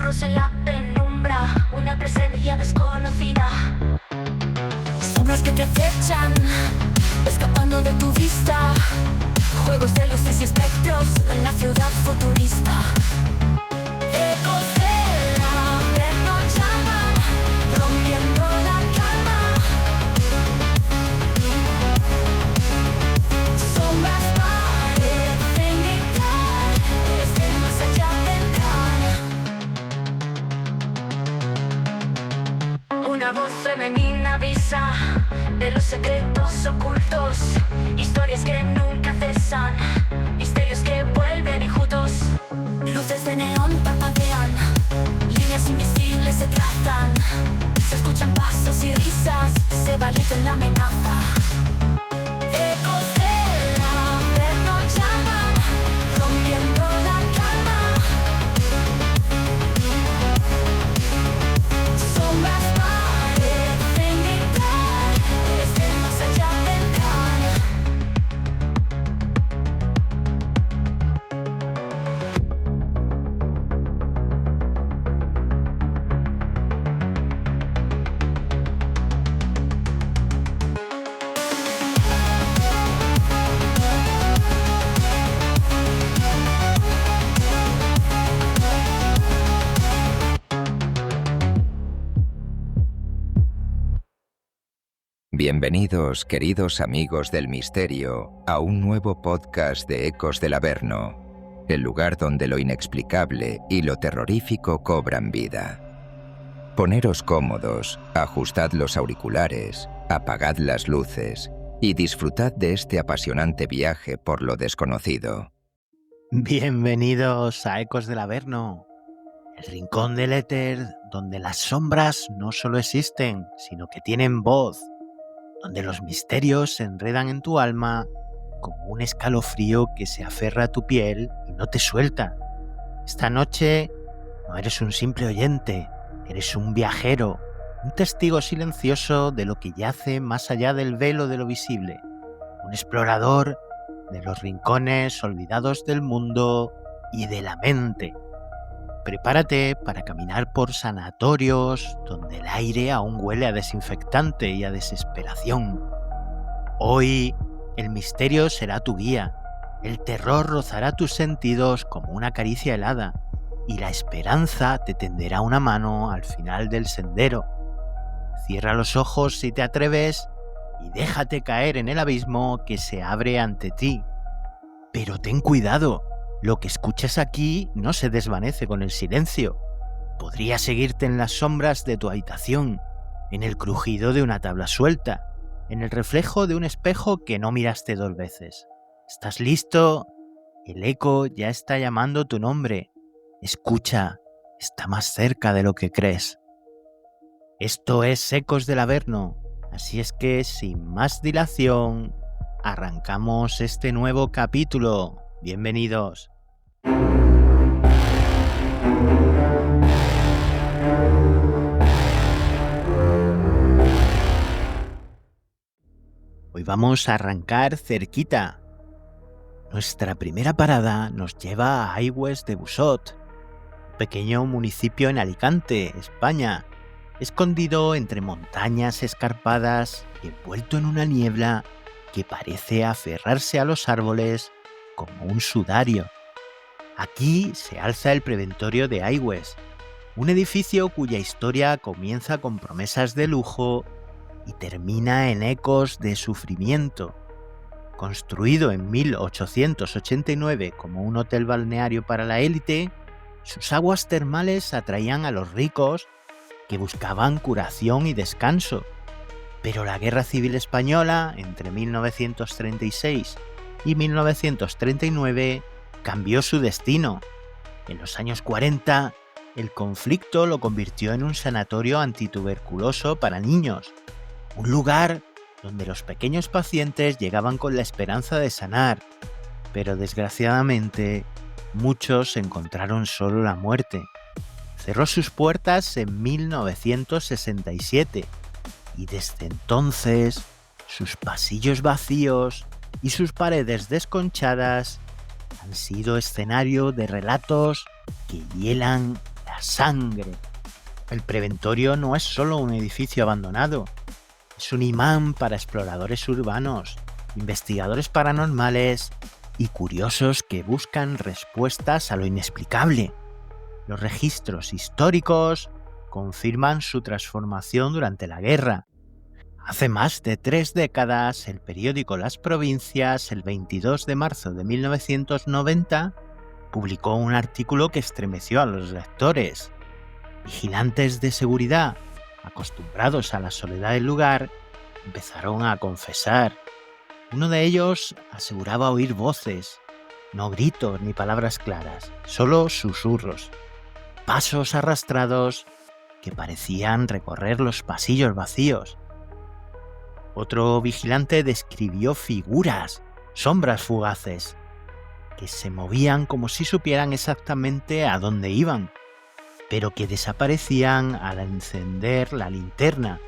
susurros en la penumbra, una presencia desconocida. Sombras que te acechan, escapando de tu vista. Juegos de luces y espectros en la ciudad futurista. Ecos del averno llaman, rompiendo la calma. Sombras parecen gritar, desde más allá vendrán. Una voz femenina avisa de los secretos ocultos, historias que nunca cesan, misterios que vuelven enjutos. Luces de neón parpadean, líneas invisibles se trazan, se escuchan pasos y risas, se va en la amenaza. Ecos del averno llaman, rompiendo la calma. Sombras parecen gritar, desde más allá vendrán. Bienvenidos, queridos amigos del misterio, a un nuevo podcast de Ecos del Averno, el lugar donde lo inexplicable y lo terrorífico cobran vida. Poneros cómodos, ajustad los auriculares, apagad las luces y disfrutad de este apasionante viaje por lo desconocido. Bienvenidos a Ecos del Averno, el rincón del éter donde las sombras no solo existen, sino que tienen voz, donde los misterios se enredan en tu alma como un escalofrío que se aferra a tu piel y no te suelta. Esta noche no eres un simple oyente, eres un viajero, un testigo silencioso de lo que yace más allá del velo de lo visible, un explorador de los rincones olvidados del mundo y de la mente. Prepárate para caminar por sanatorios donde el aire aún huele a desinfectante y a desesperación. Hoy el misterio será tu guía, el terror rozará tus sentidos como una caricia helada y la esperanza te tenderá una mano al final del sendero. Cierra los ojos si te atreves y déjate caer en el abismo que se abre ante ti. Pero ten cuidado. Lo que escuchas aquí no se desvanece con el silencio. Podría seguirte en las sombras de tu habitación, en el crujido de una tabla suelta, en el reflejo de un espejo que no miraste 2 veces. ¿Estás listo? El eco ya está llamando tu nombre. Escucha, está más cerca de lo que crees. Esto es Ecos del Averno, así es que sin más dilación, arrancamos este nuevo capítulo. Bienvenidos. Hoy vamos a arrancar cerquita. Nuestra primera parada nos lleva a Aigües de Busot, un pequeño municipio en Alicante, España, escondido entre montañas escarpadas y envuelto en una niebla que parece aferrarse a los árboles como un sudario. Aquí se alza el preventorio de Aigües, un edificio cuya historia comienza con promesas de lujo y termina en ecos de sufrimiento. Construido en 1889 como un hotel balneario para la élite, sus aguas termales atraían a los ricos que buscaban curación y descanso. Pero la Guerra Civil Española, entre 1936 y 1939, cambió su destino. En los años 40, el conflicto lo convirtió en un sanatorio antituberculoso para niños, un lugar donde los pequeños pacientes llegaban con la esperanza de sanar, pero desgraciadamente muchos encontraron solo la muerte. Cerró sus puertas en 1967 y desde entonces sus pasillos vacíos y sus paredes desconchadas han sido escenario de relatos que hielan la la sangre. El preventorio no es solo un edificio abandonado, es un imán para exploradores urbanos, investigadores paranormales y curiosos que buscan respuestas a lo inexplicable. Los registros históricos confirman su transformación durante la guerra. Hace más de 3 décadas, el periódico Las Provincias, el 22 de marzo de 1990, publicó un artículo que estremeció a los lectores. Vigilantes de seguridad, acostumbrados a la soledad del lugar, empezaron a confesar. Uno de ellos aseguraba oír voces, no gritos ni palabras claras, solo susurros, pasos arrastrados que parecían recorrer los pasillos vacíos. Otro vigilante describió figuras, sombras fugaces, que se movían como si supieran exactamente a dónde iban, pero que desaparecían al encender la linterna.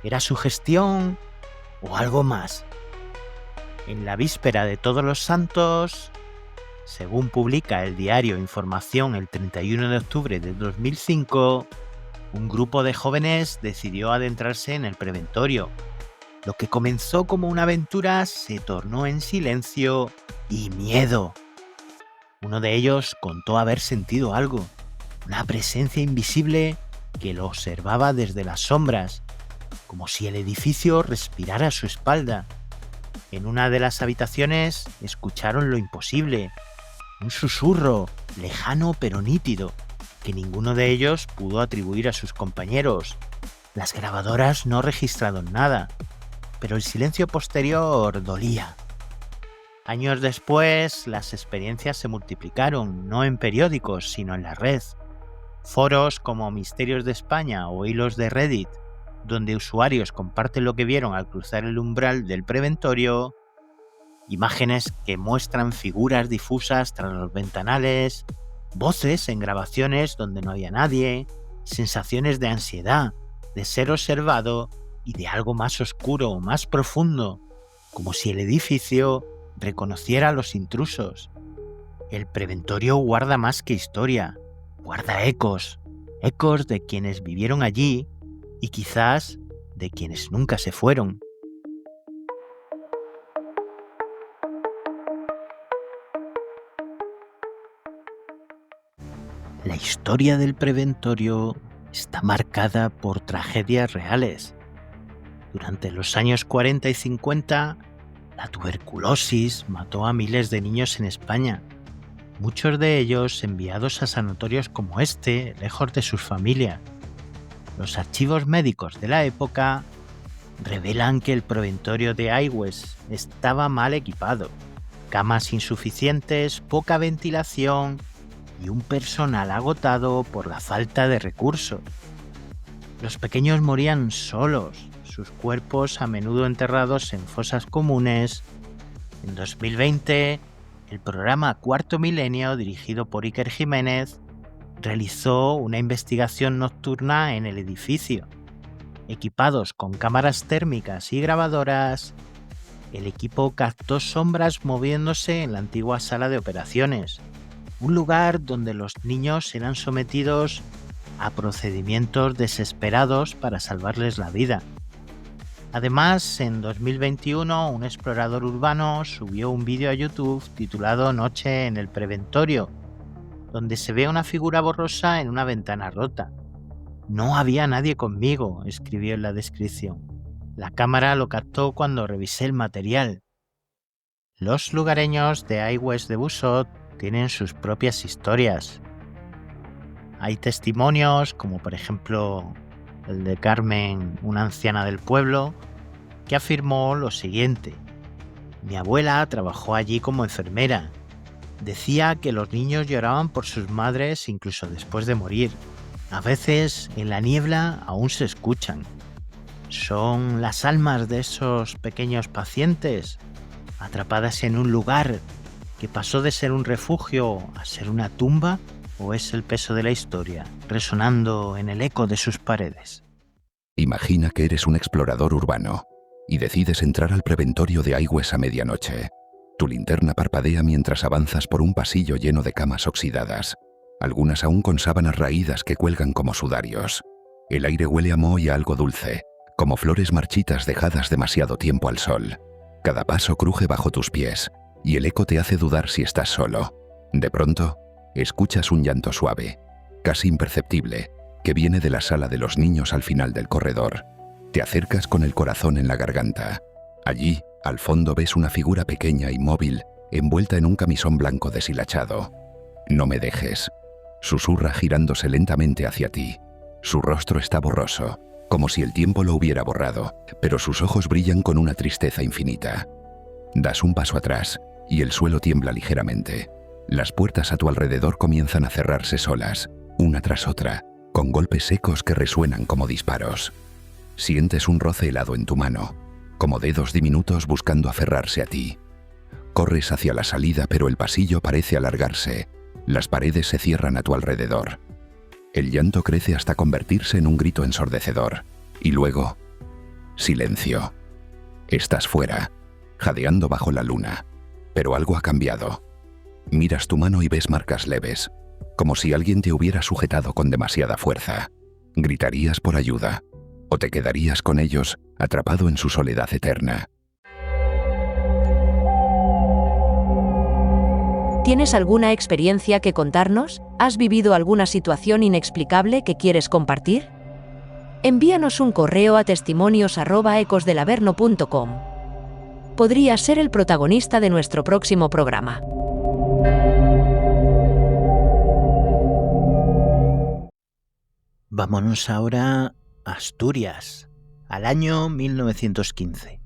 ¿Era sugestión o algo más? En la víspera de Todos los Santos, según publica el diario Información el 31 de octubre de 2005, un grupo de jóvenes decidió adentrarse en el preventorio. Lo que comenzó como una aventura se tornó en silencio y miedo. Uno de ellos contó haber sentido algo, una presencia invisible que lo observaba desde las sombras, como si el edificio respirara a su espalda. En una de las habitaciones escucharon lo imposible, un susurro, lejano pero nítido, que ninguno de ellos pudo atribuir a sus compañeros. Las grabadoras no registraron nada, pero el silencio posterior dolía. Años después, las experiencias se multiplicaron, no en periódicos, sino en la red. Foros como Misterios de España o hilos de Reddit, donde usuarios comparten lo que vieron al cruzar el umbral del preventorio, imágenes que muestran figuras difusas tras los ventanales, voces en grabaciones donde no había nadie, sensaciones de ansiedad, de ser observado y de algo más oscuro o más profundo, como si el edificio reconociera a los intrusos. El preventorio guarda más que historia, guarda ecos de quienes vivieron allí y quizás de quienes nunca se fueron. La historia del preventorio está marcada por tragedias reales. Durante los años 40 y 50, la tuberculosis mató a miles de niños en España, muchos de ellos enviados a sanatorios como este, lejos de sus familias. Los archivos médicos de la época revelan que el preventorio de Aigües estaba mal equipado, camas insuficientes, poca ventilación y un personal agotado por la falta de recursos. Los pequeños morían solos, sus cuerpos a menudo enterrados en fosas comunes. En 2020, el programa Cuarto Milenio, dirigido por Iker Jiménez, realizó una investigación nocturna en el edificio. Equipados con cámaras térmicas y grabadoras, el equipo captó sombras moviéndose en la antigua sala de operaciones, un lugar donde los niños eran sometidos a procedimientos desesperados para salvarles la vida. Además, en 2021, un explorador urbano subió un vídeo a YouTube titulado Noche en el Preventorio, donde se ve una figura borrosa en una ventana rota. No había nadie conmigo, escribió en la descripción. La cámara lo captó cuando revisé el material. Los lugareños de Aigües de Busot tienen sus propias historias. Hay testimonios, como por ejemplo el de Carmen, una anciana del pueblo, que afirmó lo siguiente: mi abuela trabajó allí como enfermera. Decía que los niños lloraban por sus madres incluso después de morir. A veces en la niebla aún se escuchan. ¿Son las almas de esos pequeños pacientes atrapadas en un lugar que pasó de ser un refugio a ser una tumba? ¿O es el peso de la historia resonando en el eco de sus paredes? Imagina que eres un explorador urbano y decides entrar al preventorio de Aigües a medianoche. Tu linterna parpadea mientras avanzas por un pasillo lleno de camas oxidadas. algunas aún con sábanas raídas que cuelgan como sudarios. El aire huele a moho y a algo dulce, como flores marchitas dejadas demasiado tiempo al sol. Cada paso cruje bajo tus pies, y el eco te hace dudar si estás solo. De pronto, escuchas un llanto suave, casi imperceptible, que viene de la sala de los niños al final del corredor. Te acercas con el corazón en la garganta. Allí, al fondo, ves una figura pequeña y móvil, envuelta en un camisón blanco deshilachado. «No me dejes», susurra girándose lentamente hacia ti. Su rostro está borroso, como si el tiempo lo hubiera borrado, pero sus ojos brillan con una tristeza infinita. Das un paso atrás, y el suelo tiembla ligeramente. Las puertas a tu alrededor comienzan a cerrarse solas, una tras otra, con golpes secos que resuenan como disparos. Sientes un roce helado en tu mano, como dedos diminutos buscando aferrarse a ti. Corres hacia la salida, pero el pasillo parece alargarse. Las paredes se cierran a tu alrededor. El llanto crece hasta convertirse en un grito ensordecedor. Y luego, silencio. Estás fuera, jadeando bajo la luna. Pero algo ha cambiado. Miras tu mano y ves marcas leves, como si alguien te hubiera sujetado con demasiada fuerza. ¿Gritarías por ayuda? ¿O te quedarías con ellos, atrapado en su soledad eterna? ¿Tienes alguna experiencia que contarnos? ¿Has vivido alguna situación inexplicable que quieres compartir? Envíanos un correo a testimonios@ecosdelaverno.com. Podrías ser el protagonista de nuestro próximo programa. Vámonos ahora a Asturias, al año 1915.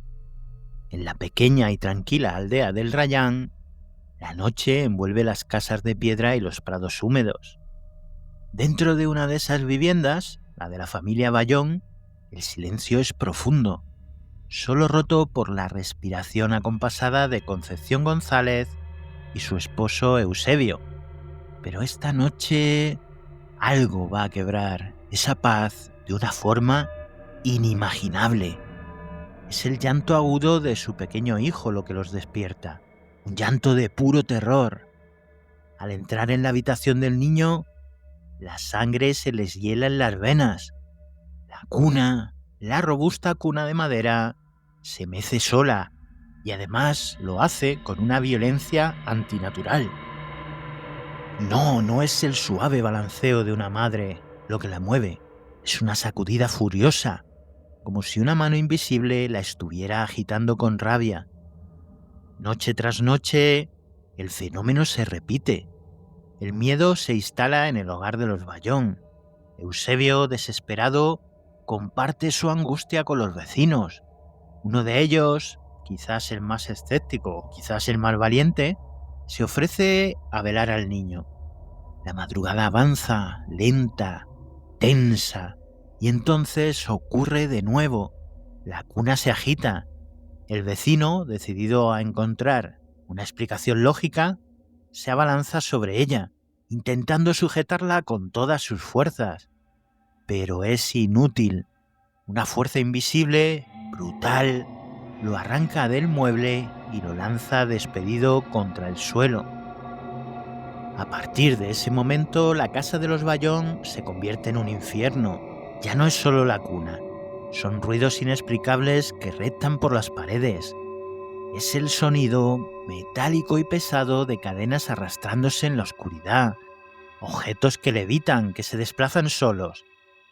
En la pequeña y tranquila aldea del Rayán, la noche envuelve las casas de piedra y los prados húmedos. Dentro de una de esas viviendas, la de la familia Bayón, el silencio es profundo, solo roto por la respiración acompasada de Concepción González y su esposo Eusebio. Pero esta noche algo va a quebrar esa paz de una forma inimaginable. Es el llanto agudo de su pequeño hijo lo que los despierta. Un llanto de puro terror. Al entrar en la habitación del niño, la sangre se les hiela en las venas. La cuna, la robusta cuna de madera, se mece sola y además lo hace con una violencia antinatural. No es el suave balanceo de una madre lo que la mueve. Es una sacudida furiosa, como si una mano invisible la estuviera agitando con rabia. Noche tras noche, el fenómeno se repite. El miedo se instala en el hogar de los Bayón. Eusebio, desesperado, comparte su angustia con los vecinos. Uno de ellos, quizás el más escéptico, quizás el más valiente, se ofrece a velar al niño. La madrugada avanza, lenta, tensa, y entonces ocurre de nuevo. La cuna se agita. El vecino, decidido a encontrar una explicación lógica, se abalanza sobre ella, intentando sujetarla con todas sus fuerzas. Pero es inútil. Una fuerza invisible, brutal, lo arranca del mueble y lo lanza despedido contra el suelo. A partir de ese momento, la casa de los Bayón se convierte en un infierno. Ya no es solo la cuna. Son ruidos inexplicables que reptan por las paredes. Es el sonido metálico y pesado de cadenas arrastrándose en la oscuridad, objetos que levitan, que se desplazan solos,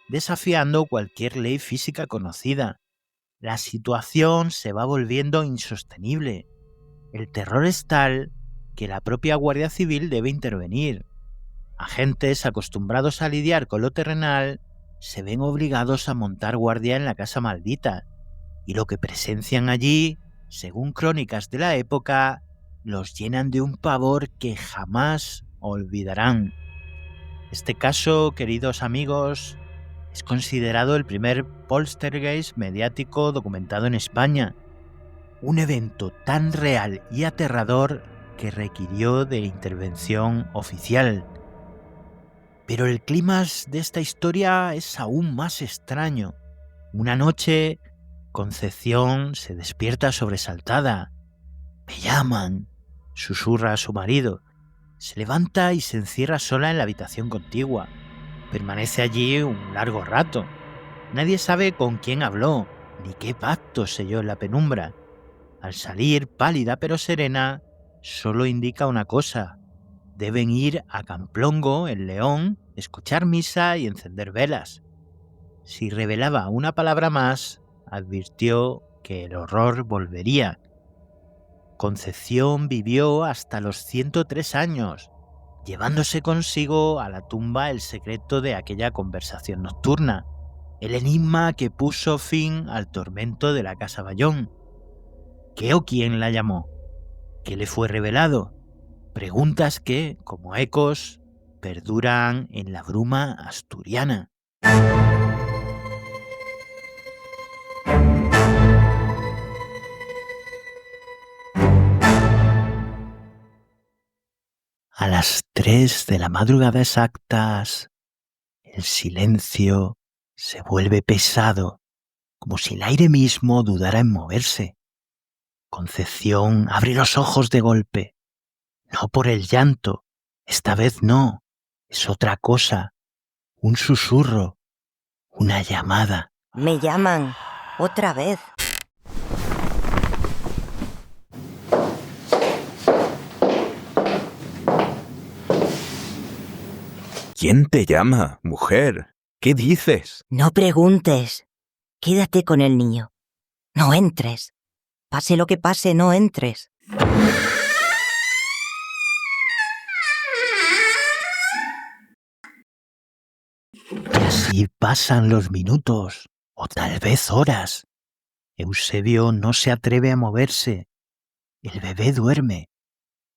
desafiando cualquier ley física conocida. La situación se va volviendo insostenible. El terror es tal que la propia Guardia Civil debe intervenir. Agentes acostumbrados a lidiar con lo terrenal se ven obligados a montar guardia en la casa maldita, y lo que presencian allí, según crónicas de la época, los llenan de un pavor que jamás olvidarán. Este caso, queridos amigos, es considerado el primer poltergeist mediático documentado en España, un evento tan real y aterrador que requirió de intervención oficial. Pero el clímax de esta historia es aún más extraño. Una noche, Concepción se despierta sobresaltada. «Me llaman», susurra a su marido. Se levanta y se encierra sola en la habitación contigua. Permanece allí un largo rato. Nadie sabe con quién habló, ni qué pacto selló en la penumbra. Al salir, pálida pero serena, solo indica una cosa: deben ir a Camplongo, en León, escuchar misa y encender velas. Si revelaba una palabra más, advirtió que el horror volvería. Concepción vivió hasta los 103 años, llevándose consigo a la tumba el secreto de aquella conversación nocturna, el enigma que puso fin al tormento de la Casa Bayón. ¿Qué o quién la llamó? ¿Qué le fue revelado? Preguntas que, como ecos, perduran en la bruma asturiana. A las 3 de la madrugada exactas, el silencio se vuelve pesado, como si el aire mismo dudara en moverse. Concepción abre los ojos de golpe. No por el llanto, esta vez no, es otra cosa, un susurro, una llamada. Me llaman, otra vez. ¿Quién te llama, mujer? ¿Qué dices? No preguntes. Quédate con el niño. No entres. Pase lo que pase, no entres. Y así pasan los minutos, o tal vez horas. Eusebio no se atreve a moverse. El bebé duerme.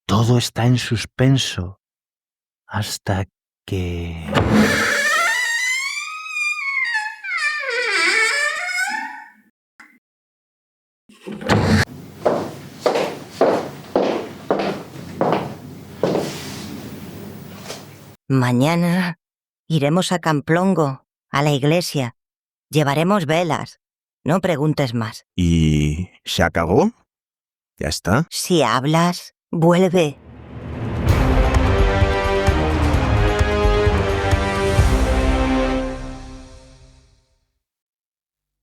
Todo está en suspenso. Hasta que... Mañana iremos a Camplongo, a la iglesia. Llevaremos velas. No preguntes más. ¿Y se acabó? ¿Ya está? Si hablas, vuelve.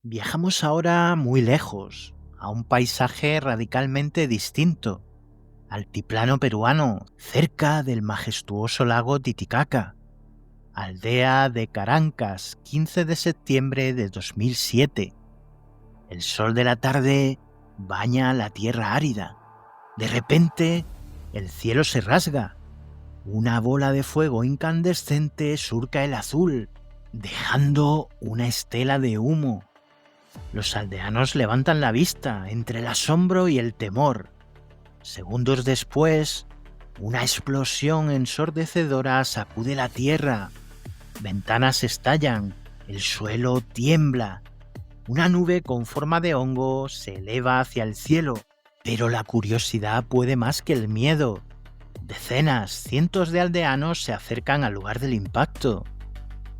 Viajamos ahora muy lejos, a un paisaje radicalmente distinto. Altiplano peruano, cerca del majestuoso lago Titicaca. Aldea de Carancas, 15 de septiembre de 2007. El sol de la tarde baña la tierra árida. De repente, el cielo se rasga. Una bola de fuego incandescente surca el azul, dejando una estela de humo. Los aldeanos levantan la vista entre el asombro y el temor. Segundos después, una explosión ensordecedora sacude la tierra. Ventanas estallan, el suelo tiembla. Una nube con forma de hongo se eleva hacia el cielo, pero la curiosidad puede más que el miedo. Decenas, cientos de aldeanos se acercan al lugar del impacto.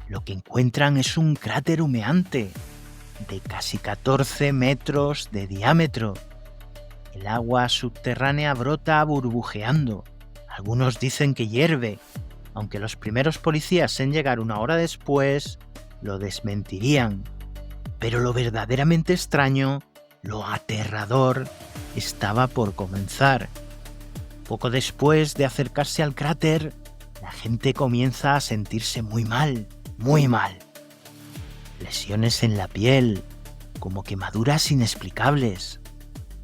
Lo que encuentran es un cráter humeante, de casi 14 metros de diámetro. El agua subterránea brota burbujeando. Algunos dicen que hierve, aunque los primeros policías en llegar una hora después lo desmentirían. Pero lo verdaderamente extraño, lo aterrador, estaba por comenzar. Poco después de acercarse al cráter, la gente comienza a sentirse muy mal, muy mal. Lesiones en la piel, como quemaduras inexplicables,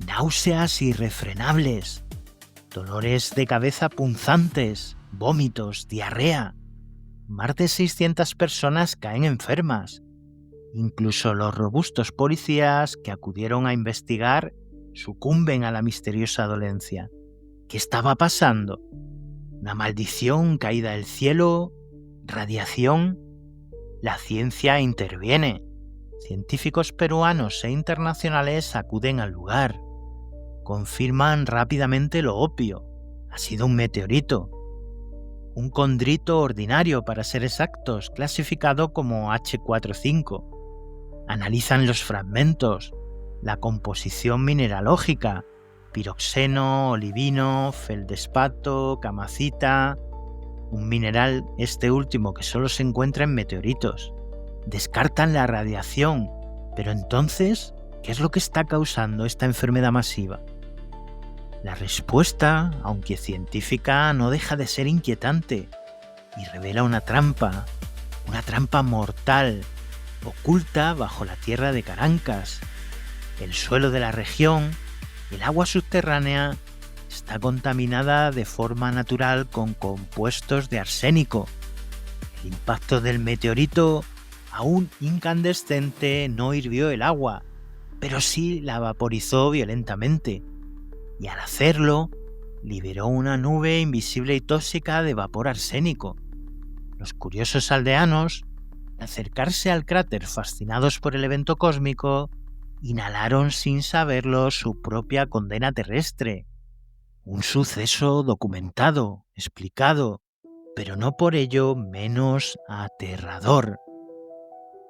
náuseas irrefrenables, dolores de cabeza punzantes, vómitos, diarrea. Más de 600 personas caen enfermas. Incluso los robustos policías que acudieron a investigar sucumben a la misteriosa dolencia. ¿Qué estaba pasando? ¿Una maldición caída del cielo? ¿Radiación? La ciencia interviene. Científicos peruanos e internacionales acuden al lugar. Confirman rápidamente lo obvio. Ha sido un meteorito. Un condrito ordinario, para ser exactos, clasificado como H45. Analizan los fragmentos, la composición mineralógica, piroxeno, olivino, feldespato, camacita, un mineral este último que solo se encuentra en meteoritos. Descartan la radiación, pero entonces, ¿qué es lo que está causando esta enfermedad masiva? La respuesta, aunque científica, no deja de ser inquietante y revela una trampa mortal, oculta bajo la tierra de Carancas. El suelo de la región, el agua subterránea, está contaminada de forma natural con compuestos de arsénico. El impacto del meteorito, aún incandescente, no hirvió el agua, pero sí la vaporizó violentamente, y al hacerlo, liberó una nube invisible y tóxica de vapor arsénico. Los curiosos aldeanos, al acercarse al cráter fascinados por el evento cósmico, inhalaron sin saberlo su propia condena terrestre. Un suceso documentado, explicado, pero no por ello menos aterrador.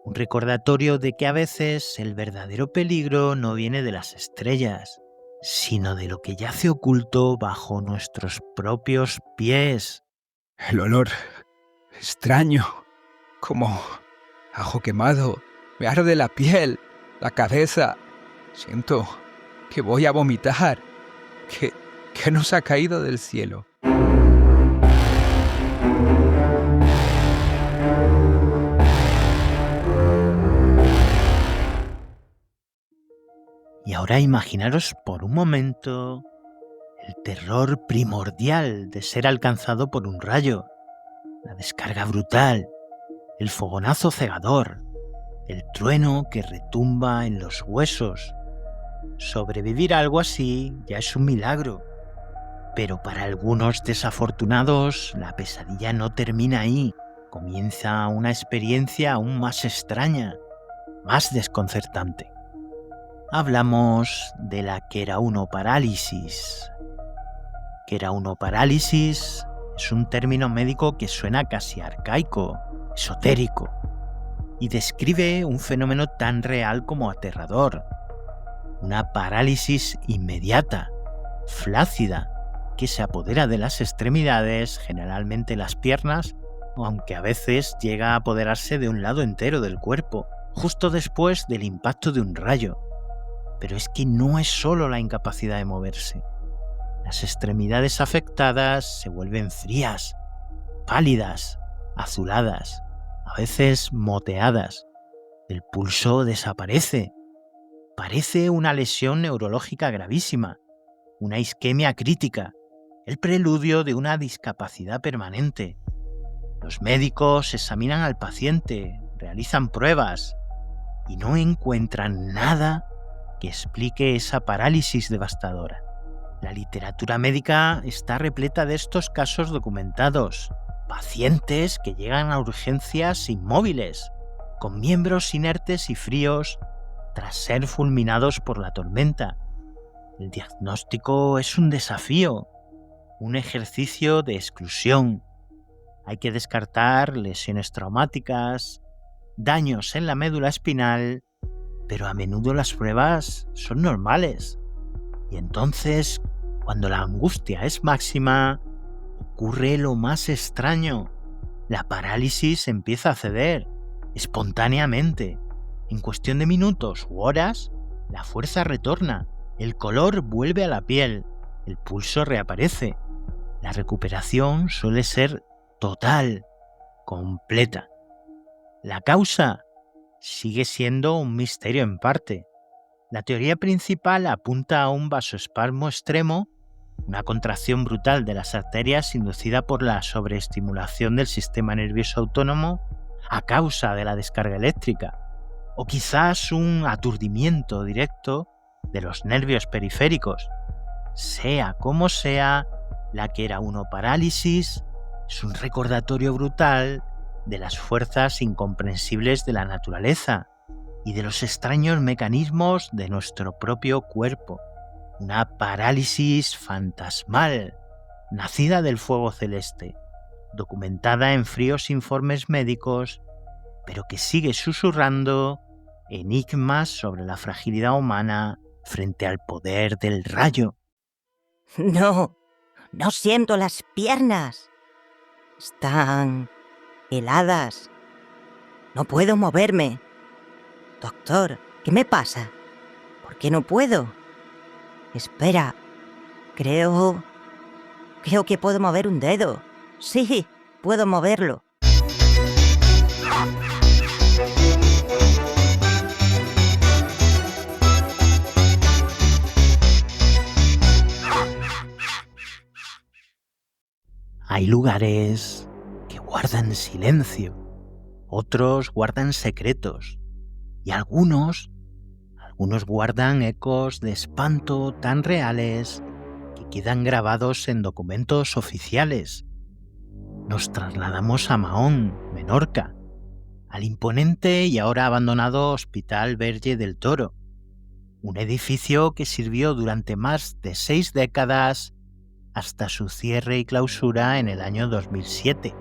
Un recordatorio de que a veces el verdadero peligro no viene de las estrellas, sino de lo que yace oculto bajo nuestros propios pies. El olor extraño, como ajo quemado, me arde la piel, la cabeza. Siento que voy a vomitar, que nos ha caído del cielo. Y ahora imaginaros por un momento el terror primordial de ser alcanzado por un rayo, la descarga brutal, el fogonazo cegador, el trueno que retumba en los huesos. Sobrevivir a algo así ya es un milagro, pero para algunos desafortunados la pesadilla no termina ahí, comienza una experiencia aún más extraña, más desconcertante. Hablamos de la queraunoparálisis. Queraunoparálisis es un término médico que suena casi arcaico, esotérico, y describe un fenómeno tan real como aterrador. Una parálisis inmediata, flácida, que se apodera de las extremidades, generalmente las piernas, aunque a veces llega a apoderarse de un lado entero del cuerpo, justo después del impacto de un rayo. Pero es que no es solo la incapacidad de moverse. Las extremidades afectadas se vuelven frías, pálidas, azuladas, a veces moteadas. El pulso desaparece. Parece una lesión neurológica gravísima, una isquemia crítica, el preludio de una discapacidad permanente. Los médicos examinan al paciente, realizan pruebas y no encuentran nada que explique esa parálisis devastadora. La literatura médica está repleta de estos casos documentados. Pacientes que llegan a urgencias inmóviles, con miembros inertes y fríos, tras ser fulminados por la tormenta. El diagnóstico es un desafío, un ejercicio de exclusión. Hay que descartar lesiones traumáticas, daños en la médula espinal, pero a menudo las pruebas son normales. Y entonces, cuando la angustia es máxima, ocurre lo más extraño. La parálisis empieza a ceder, espontáneamente. En cuestión de minutos u horas, la fuerza retorna, el color vuelve a la piel, el pulso reaparece. La recuperación suele ser total, completa. La causa sigue siendo un misterio en parte. La teoría principal apunta a un vasoespasmo extremo, una contracción brutal de las arterias inducida por la sobreestimulación del sistema nervioso autónomo a causa de la descarga eléctrica, o quizás un aturdimiento directo de los nervios periféricos. Sea como sea, la queraunoparálisis es un recordatorio brutal de las fuerzas incomprensibles de la naturaleza y de los extraños mecanismos de nuestro propio cuerpo. Una parálisis fantasmal, nacida del fuego celeste, documentada en fríos informes médicos, pero que sigue susurrando enigmas sobre la fragilidad humana frente al poder del rayo. No, no siento las piernas. Están heladas. No puedo moverme. Doctor, ¿qué me pasa? ¿Por qué no puedo? Espera, creo que puedo mover un dedo. Sí, puedo moverlo. Hay lugares que guardan silencio, otros guardan secretos y algunos guardan ecos de espanto tan reales que quedan grabados en documentos oficiales. Nos trasladamos a Mahón, Menorca, al imponente y ahora abandonado Hospital Verge del Toro, un edificio que sirvió durante más de 6 décadas hasta su cierre y clausura en el año 2007.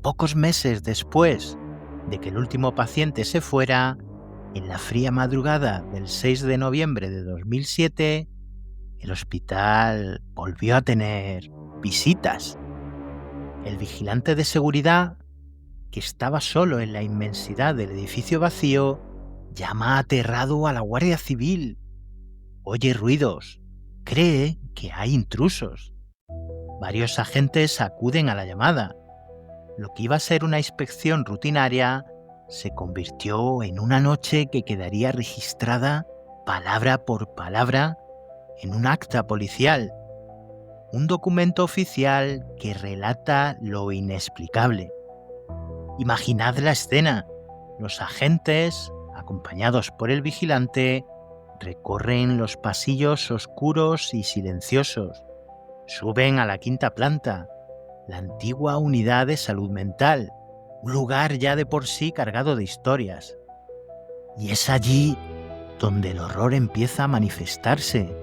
Pocos meses después de que el último paciente se fuera, en la fría madrugada del 6 de noviembre de 2007, el hospital volvió a tener visitas. El vigilante de seguridad, que estaba solo en la inmensidad del edificio vacío, llama aterrado a la Guardia Civil. Oye ruidos, cree que hay intrusos. Varios agentes acuden a la llamada. Lo que iba a ser una inspección rutinaria se convirtió en una noche que quedaría registrada palabra por palabra en un acta policial, un documento oficial que relata lo inexplicable. Imaginad la escena. Los agentes, acompañados por el vigilante, recorren los pasillos oscuros y silenciosos. Suben a la 5ª planta, la antigua unidad de salud mental, un lugar ya de por sí cargado de historias. Y es allí donde el horror empieza a manifestarse.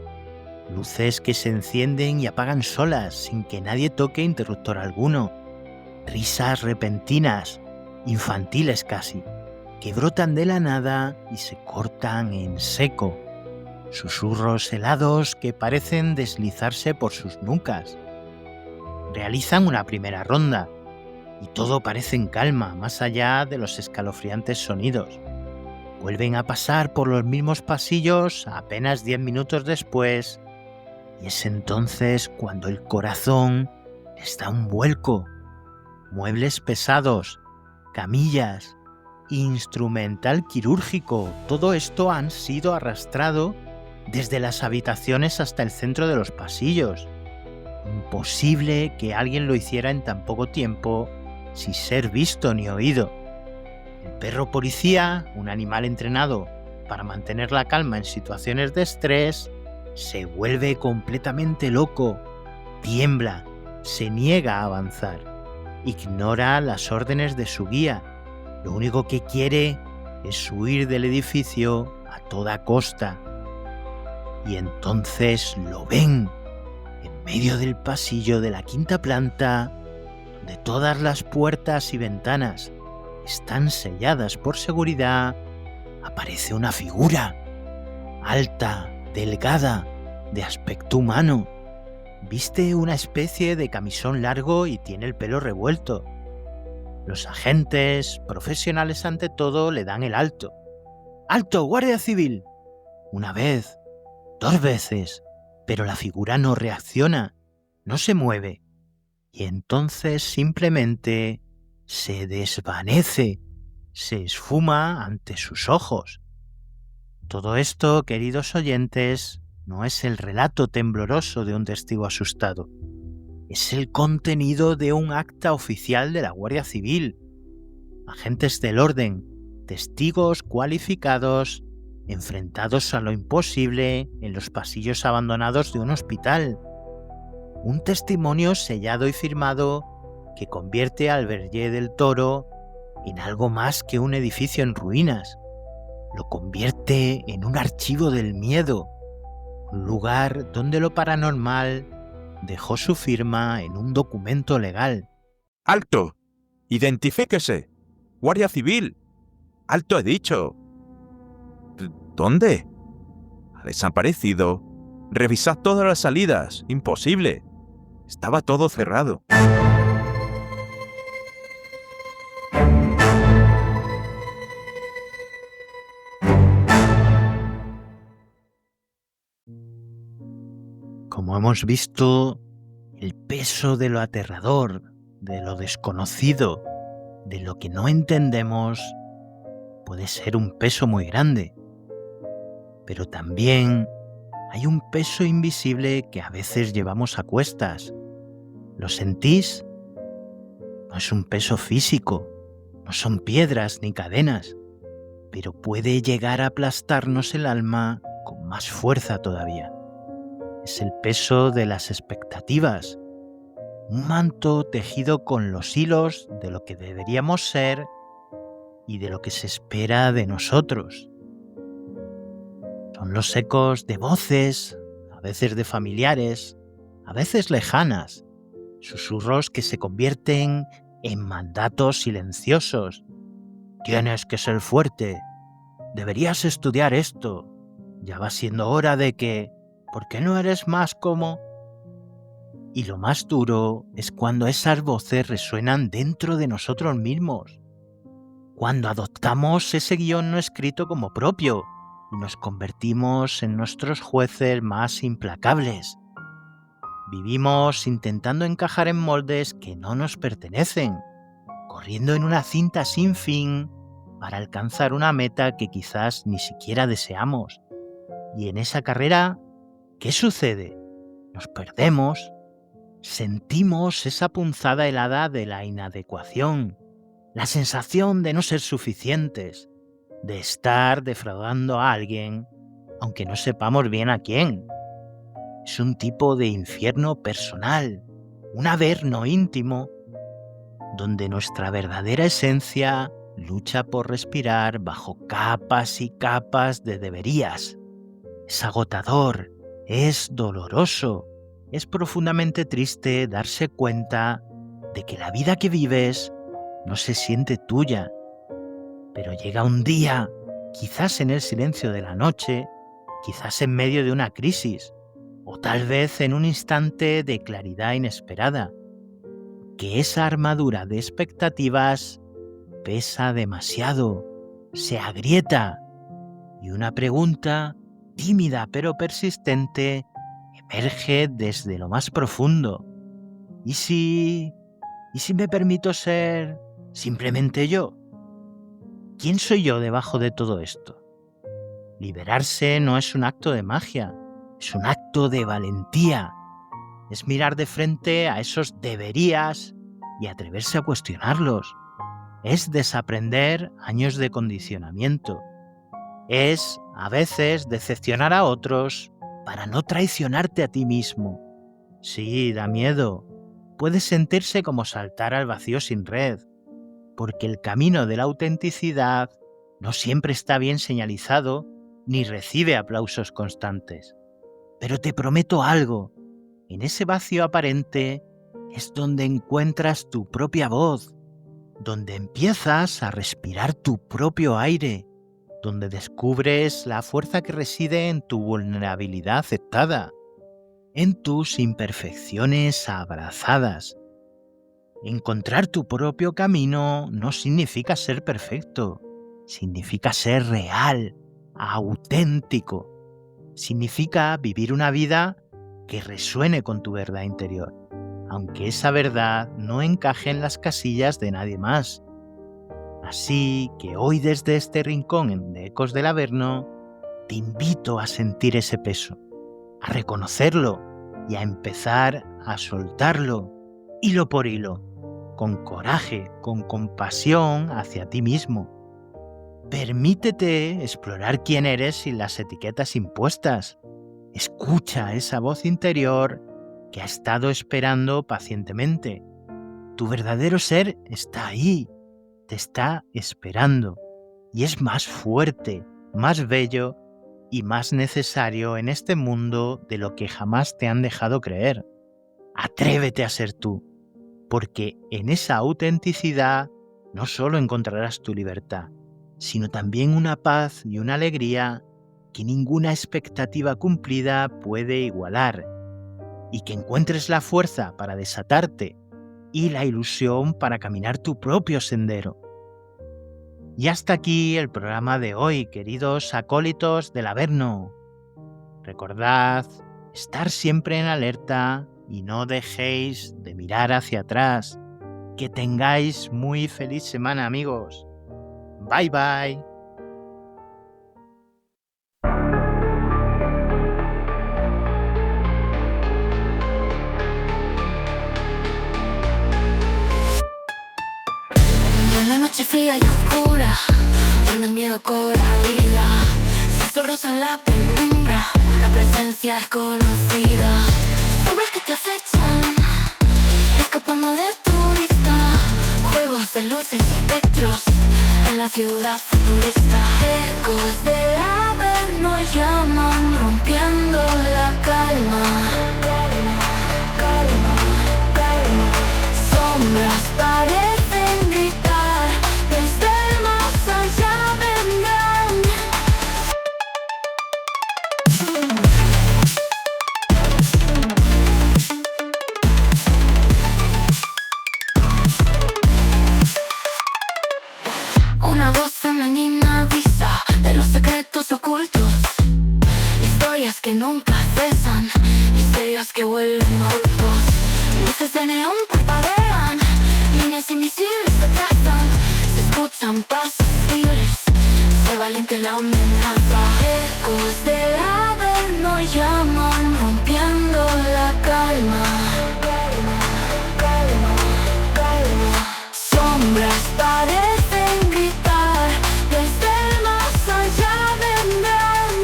Luces que se encienden y apagan solas sin que nadie toque interruptor alguno. Risas repentinas, infantiles casi, que brotan de la nada y se cortan en seco. Susurros helados que parecen deslizarse por sus nucas. Realizan una primera ronda y todo parece en calma, más allá de los escalofriantes sonidos. Vuelven a pasar por los mismos pasillos apenas 10 minutos después, y es entonces cuando el corazón les da un vuelco. Muebles pesados, camillas, instrumental quirúrgico, todo esto han sido arrastrado desde las habitaciones hasta el centro de los pasillos. Imposible que alguien lo hiciera en tan poco tiempo sin ser visto ni oído. El perro policía, un animal entrenado para mantener la calma en situaciones de estrés, se vuelve completamente loco, tiembla, se niega a avanzar, ignora las órdenes de su guía. Lo único que quiere es huir del edificio a toda costa. Y entonces lo ven, en medio del pasillo de la 5ª planta, donde todas las puertas y ventanas están selladas por seguridad, aparece una figura, alta, delgada, de aspecto humano. Viste una especie de camisón largo y tiene el pelo revuelto. Los agentes, profesionales ante todo, le dan el alto. ¡Alto, Guardia Civil! Una vez, 2 veces, pero la figura no reacciona, no se mueve. Y entonces simplemente se desvanece, se esfuma ante sus ojos. Todo esto, queridos oyentes, no es el relato tembloroso de un testigo asustado. Es el contenido de un acta oficial de la Guardia Civil. Agentes del orden, testigos cualificados, enfrentados a lo imposible en los pasillos abandonados de un hospital. Un testimonio sellado y firmado que convierte al Verge del Toro en algo más que un edificio en ruinas. Lo convierte en un archivo del miedo, un lugar donde lo paranormal dejó su firma en un documento legal. ¡Alto! ¡Identifíquese! ¡Guardia Civil! ¡Alto he dicho! ¿Dónde? ¿Ha desaparecido? Revisad todas las salidas. Imposible. Estaba todo cerrado. Como hemos visto, el peso de lo aterrador, de lo desconocido, de lo que no entendemos, puede ser un peso muy grande. Pero también hay un peso invisible que a veces llevamos a cuestas. ¿Lo sentís? No es un peso físico, no son piedras ni cadenas, pero puede llegar a aplastarnos el alma con más fuerza todavía. Es el peso de las expectativas, un manto tejido con los hilos de lo que deberíamos ser y de lo que se espera de nosotros. Son los ecos de voces, a veces de familiares, a veces lejanas, susurros que se convierten en mandatos silenciosos. Tienes que ser fuerte, deberías estudiar esto, ya va siendo hora de que... ¿Por qué no eres más como...? Y lo más duro es cuando esas voces resuenan dentro de nosotros mismos, cuando adoptamos ese guión no escrito como propio y nos convertimos en nuestros jueces más implacables. Vivimos intentando encajar en moldes que no nos pertenecen, corriendo en una cinta sin fin para alcanzar una meta que quizás ni siquiera deseamos. Y en esa carrera, ¿qué sucede? Nos perdemos, sentimos esa punzada helada de la inadecuación, la sensación de no ser suficientes, de estar defraudando a alguien, aunque no sepamos bien a quién. Es un tipo de infierno personal, un averno íntimo, donde nuestra verdadera esencia lucha por respirar bajo capas y capas de deberías. Es agotador, es doloroso, es profundamente triste darse cuenta de que la vida que vives no se siente tuya. Pero llega un día, quizás en el silencio de la noche, quizás en medio de una crisis, o tal vez en un instante de claridad inesperada, que esa armadura de expectativas pesa demasiado, se agrieta, y una pregunta, tímida pero persistente, emerge desde lo más profundo. ¿Y si me permito ser simplemente yo? ¿Quién soy yo debajo de todo esto? Liberarse no es un acto de magia, es un acto de valentía. Es mirar de frente a esos deberías y atreverse a cuestionarlos. Es desaprender años de condicionamiento. Es, a veces, decepcionar a otros para no traicionarte a ti mismo. Sí, da miedo. Puede sentirse como saltar al vacío sin red, porque el camino de la autenticidad no siempre está bien señalizado ni recibe aplausos constantes. Pero te prometo algo, en ese vacío aparente es donde encuentras tu propia voz, donde empiezas a respirar tu propio aire, donde descubres la fuerza que reside en tu vulnerabilidad aceptada, en tus imperfecciones abrazadas. Encontrar tu propio camino no significa ser perfecto, significa ser real, auténtico. Significa vivir una vida que resuene con tu verdad interior, aunque esa verdad no encaje en las casillas de nadie más. Así que hoy desde este rincón de Ecos del Averno, te invito a sentir ese peso, a reconocerlo y a empezar a soltarlo, hilo por hilo, con coraje, con compasión hacia ti mismo. Permítete explorar quién eres sin las etiquetas impuestas. Escucha esa voz interior que ha estado esperando pacientemente. Tu verdadero ser está ahí, te está esperando y es más fuerte, más bello y más necesario en este mundo de lo que jamás te han dejado creer. Atrévete a ser tú, porque en esa autenticidad no solo encontrarás tu libertad, sino también una paz y una alegría que ninguna expectativa cumplida puede igualar, y que encuentres la fuerza para desatarte y la ilusión para caminar tu propio sendero. Y hasta aquí el programa de hoy, queridos acólitos del Averno. Recordad estar siempre en alerta y no dejéis de mirar hacia atrás. Que tengáis muy feliz semana, amigos. Bye bye. En la noche fría y oscura, donde el miedo cobra vida, susurros en la penumbra, la presencia es conocida. Sombras que te acechan, escapando de tu vista, juegos de luces y espectros en la ciudad futurista. Ecos del Averno llaman, rompiendo la calma. Sombras parecen gritar, desde el más allá vendrán. Una voz femenina avisa de los secretos ocultos, historias que nunca cesan, misterios que vuelven ocultos. Luces de neón parpadean, líneas invisibles se trazan, se escuchan pasos libres, se valiente la amenaza. Ecos del Averno llaman, rompiendo la calma. Sombras parecen gritar, desde el más allá vendrán.